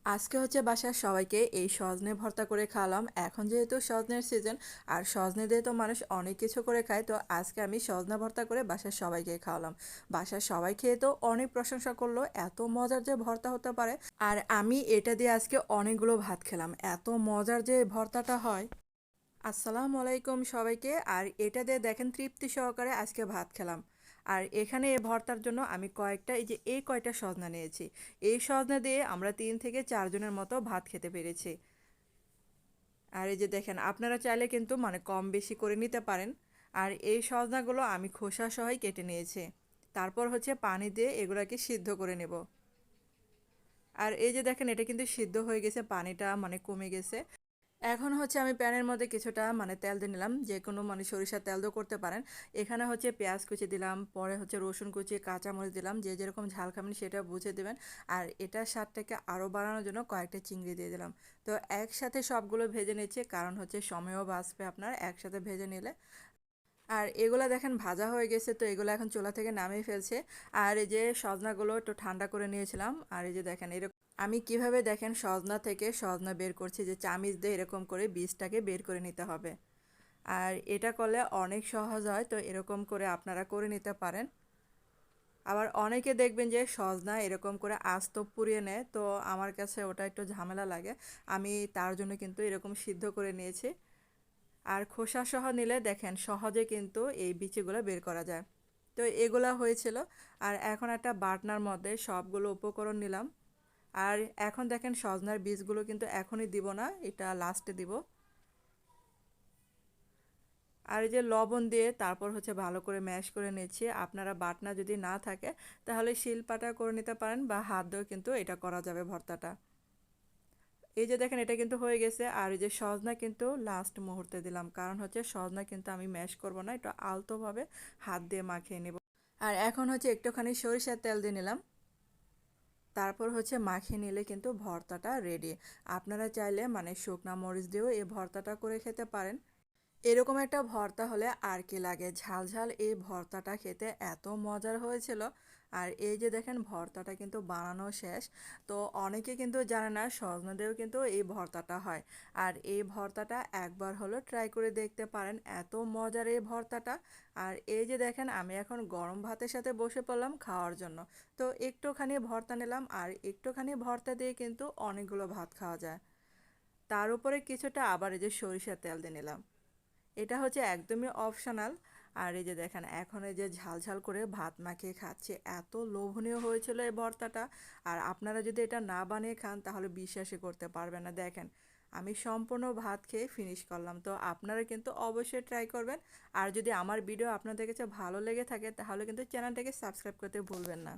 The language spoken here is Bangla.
আজকে হচ্ছে বাসার সবাইকে এই সজনে ভর্তা করে খাওয়ালাম। এখন যেহেতু সজনের সিজন, আর সজনে দিয়ে তো মানুষ অনেক কিছু করে খায়, তো আজকে আমি সজনা ভর্তা করে বাসার সবাইকে খাওয়ালাম। বাসার সবাই খেয়ে তো অনেক প্রশংসা করলো, এত মজার যে ভর্তা হতে পারে। আর আমি এটা দিয়ে আজকে অনেকগুলো ভাত খেলাম, এত মজার যে ভর্তাটা হয়। আসসালামু আলাইকুম সবাইকে। আর এটা দিয়ে দেখেন তৃপ্তি সহকারে আজকে ভাত খেলাম। আর এখানে এই ভর্তার জন্য আমি কয়েকটা এই কয়টা সজনা নিয়েছি। এই সজনা দিয়ে আমরা 3 থেকে 4 জনের মতো ভাত খেতে পেরেছি। আর এই যে দেখেন, আপনারা চাইলে কিন্তু মানে কম বেশি করে নিতে পারেন। আর এই সজনাগুলো আমি খোসা সহই কেটে নিয়েছি। তারপর হচ্ছে পানি দিয়ে এগুলাকে সিদ্ধ করে নেব। আর এই যে দেখেন, এটা কিন্তু সিদ্ধ হয়ে গেছে, পানিটা মানে কমে গেছে। এখন হচ্ছে আমি প্যানের মধ্যে কিছুটা মানে তেল দিয়ে নিলাম, যে কোনো মানে সরিষার তেল দিয়েও করতে পারেন। এখানে হচ্ছে পেঁয়াজ কুচি দিলাম, পরে হচ্ছে রসুন কুচি, কাঁচামরিচ দিলাম, যে যেরকম ঝাল খাবেন সেটা বুঝে দেবেন। আর এটা স্বাদটাকে আরও বাড়ানোর জন্য কয়েকটা চিংড়ি দিয়ে দিলাম। তো একসাথে সবগুলো ভেজে নিচ্ছি, কারণ হচ্ছে সময়ও বাঁচবে আপনার একসাথে ভেজে নিলে। আর এগুলা দেখেন ভাজা হয়ে গেছে, তো এগুলো এখন চুলা থেকে নামিয়ে ফেলছে। আর এই যে সজনাগুলো একটু ঠান্ডা করে নিয়েছিলাম। আর এই যে দেখেন এরকম আমি কিভাবে দেখেন সজনা থেকে সজনা বের করছি, যে চামিচ দিয়ে এরকম করে বীজটাকে বের করে নিতে হবে। আর এটা করলে অনেক সহজ হয়, তো এরকম করে আপনারা করে নিতে পারেন। আবার অনেকে দেখবেন যে সজনা এরকম করে আস্ত পুড়িয়ে নেয়, তো আমার কাছে ওটা একটু ঝামেলা লাগে। আমি তার জন্য কিন্তু এরকম সিদ্ধ করে নিয়েছি। আর খোসা সহ নিলে দেখেন সহজে কিন্তু এই বিচিগুলো বের করা যায়। তো এগুলা হয়েছিল। আর এখন একটা বাটনার মধ্যে সবগুলো উপকরণ নিলাম। আর এখন দেখেন সজনার বীজগুলো কিন্তু এখনই দিব না, এটা লাস্টে দিব। আর এই যে লবণ দিয়ে তারপর হচ্ছে ভালো করে ম্যাশ করে নিচ্ছি। আপনারা বাটনা যদি না থাকে তাহলে শিলপাটা করে নিতে পারেন, বা হাত দিয়েও কিন্তু এটা করা যাবে ভর্তাটা। এই যে দেখেন এটা কিন্তু হয়ে গেছে। আর এই যে সজনা কিন্তু লাস্ট মুহূর্তে দিলাম, কারণ হচ্ছে সজনা কিন্তু আমি ম্যাশ করব না, একটু আলতোভাবে হাত দিয়ে মাখিয়ে নেব। আর এখন হচ্ছে একটুখানি সরিষার তেল দিয়ে নিলাম, তারপর হচ্ছে মাখিয়ে নিলে কিন্তু ভর্তাটা রেডি। আপনারা চাইলে মানে শুকনা মরিচ দিয়েও এই ভর্তাটা করে খেতে পারেন। এরকম একটা ভর্তা হলে আর কি লাগে, ঝাল ঝাল এই ভর্তাটা খেতে এত মজার হয়েছিল। আর এই যে দেখেন ভর্তাটা কিন্তু বানানো শেষ। তো অনেকে কিন্তু জানে না সজনা দিয়েও কিন্তু এই ভর্তাটা হয়। আর এই ভর্তাটা একবার হলো ট্রাই করে দেখতে পারেন, এত মজার এই ভর্তাটা। আর এই যে দেখেন আমি এখন গরম ভাতের সাথে বসে পড়লাম খাওয়ার জন্য। তো একটুখানি ভর্তা নিলাম, আর একটুখানি ভর্তা দিয়ে কিন্তু অনেকগুলো ভাত খাওয়া যায়। তার উপরে কিছুটা আবার এই যে সরিষার তেল দিয়ে নিলাম। এটা হচ্ছে একদমই অপশনাল। আর এই যে দেখেন এখন এই যে ঝাল ঝাল করে ভাত মাখিয়ে খাচ্ছে, এত লোভনীয় হয়েছিল এই ভর্তাটা। আর আপনারা যদি এটা না বানিয়ে খান তাহলে বিশ্বাসই করতে পারবেন না। দেখেন আমি সম্পূর্ণ ভাত খেয়ে ফিনিশ করলাম, তো আপনারা কিন্তু অবশ্যই ট্রাই করবেন। আর যদি আমার ভিডিও আপনাদের কাছে ভালো লেগে থাকে তাহলে কিন্তু চ্যানেলটাকে সাবস্ক্রাইব করতে ভুলবেন না।